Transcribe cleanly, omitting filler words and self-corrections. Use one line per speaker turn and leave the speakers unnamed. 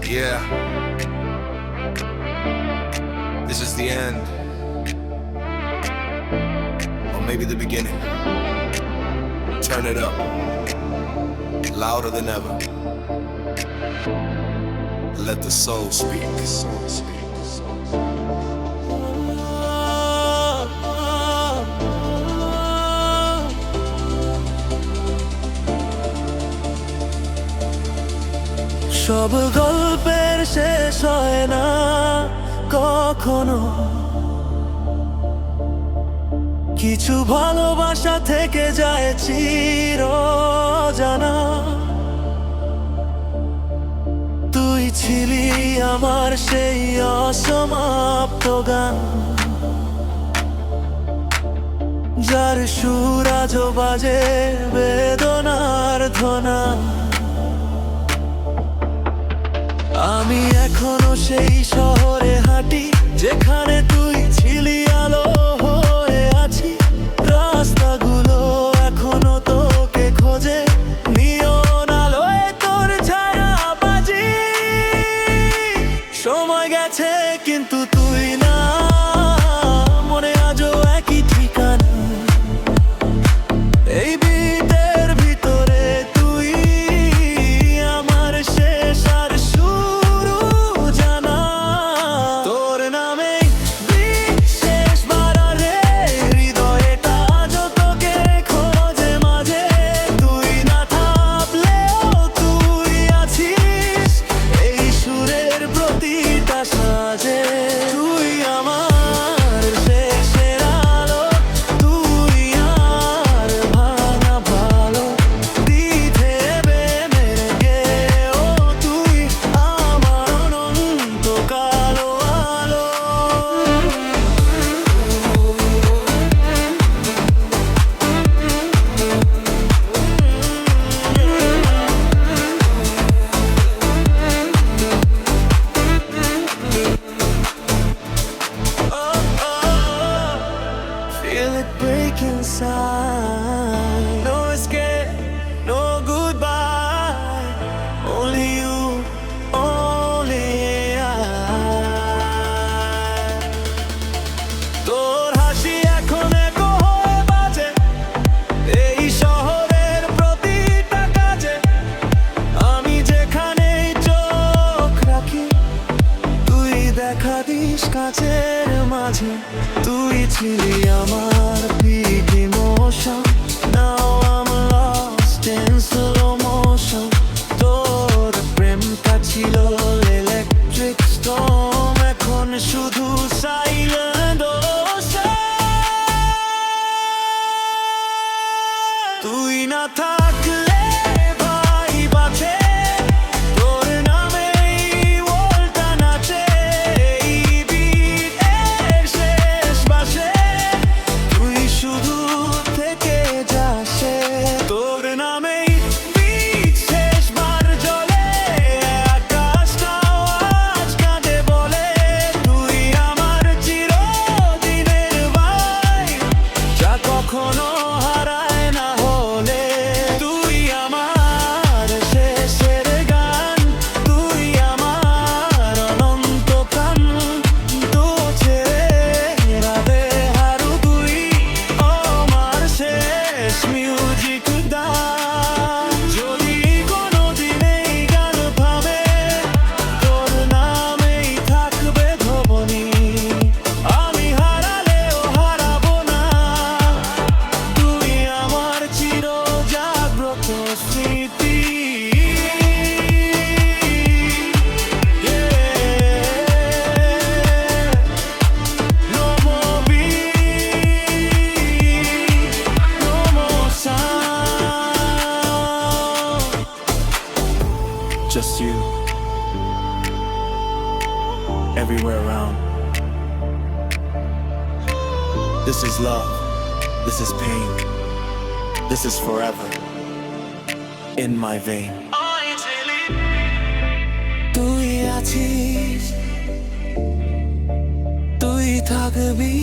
Yeah, this is the end, or maybe the beginning. Turn it up, louder than ever. Let the soul speak.
সব গল্পের শেষ হয় না কখনো, কিছু ভালোবাসা থেকে যায় চির জানা। তুই ছিলি আমার সেই অসমাপ্ত গান, যার সুর আজও বাজে বেদনার ধনা। আমি এখনো সেই শহরে হাঁটি, যেখানে তুই ছিলি আলো হয়ে আছি। রাস্তাগুলো এখনো তোকে খোঁজে, নিয়ন আলোয় তোর ছায়া বাজি। সময় গেছে কিন্তু তুই না, মনে আজও একই ঠিকানা। এই বিটের ভিতরে তুই আমার শেষ আর শুরু জানা। তোর নামে বিশেষ বাড়ারে হৃদয়টা আজও তোকে খোঁজে মাঝে। তুই না থাকলেও তুই আছিস এই সুরের প্রতিটা সাজে। তুই আমার শেষের আলো, তুই আর ভাঙা ভালো দিতে মেরে গেও। তুই আমার অনন্ত কালো আলো। Feel it break inside. No escape, no goodbye. Only you, only I. তোর হাসি এখন echo হয়ে বাজে এই শহরের প্রতিটা কাজে। আমি যেখানেই চোখ রাখি, তুই দেখা দিস কাছের মাঝে। তুই ছিলি আমার peak emotion. Now I'm lost in slow motion. তোর প্রেমটা ছিল electric storm, এখন শুধু silent ocean. তুই না থাকলে ভাই বাঁচে, তোর নামেই ওল্টা নাচে। এই বিটের শেষ বাসে তুই শুধু থেকে যাসে। তোর নামেই বিট শেষবার জ্বলে, আকাশটাও আজ কাঁদে বলে। তুই আমার চিরদিনের ভাই, যা কখনো হারায় না হলে। তুই আমার শেষের গান, তুই আমার অনন্ত কান। তো ছেড়ে রাধে হারু তুই আমার শেষ মিউজিক দান। যদি কোনোদিন এই গান থামে, তোর নামেই থাকবে ধ্বনি। আমি হারালেও হারাবো না, তুই আমার চির জাগ্রত স্মৃতি। No more beat, no more sound. Just you, everywhere around. This is love, this is pain, this is forever in my vein. তুই আছিস, তুই থাকবি।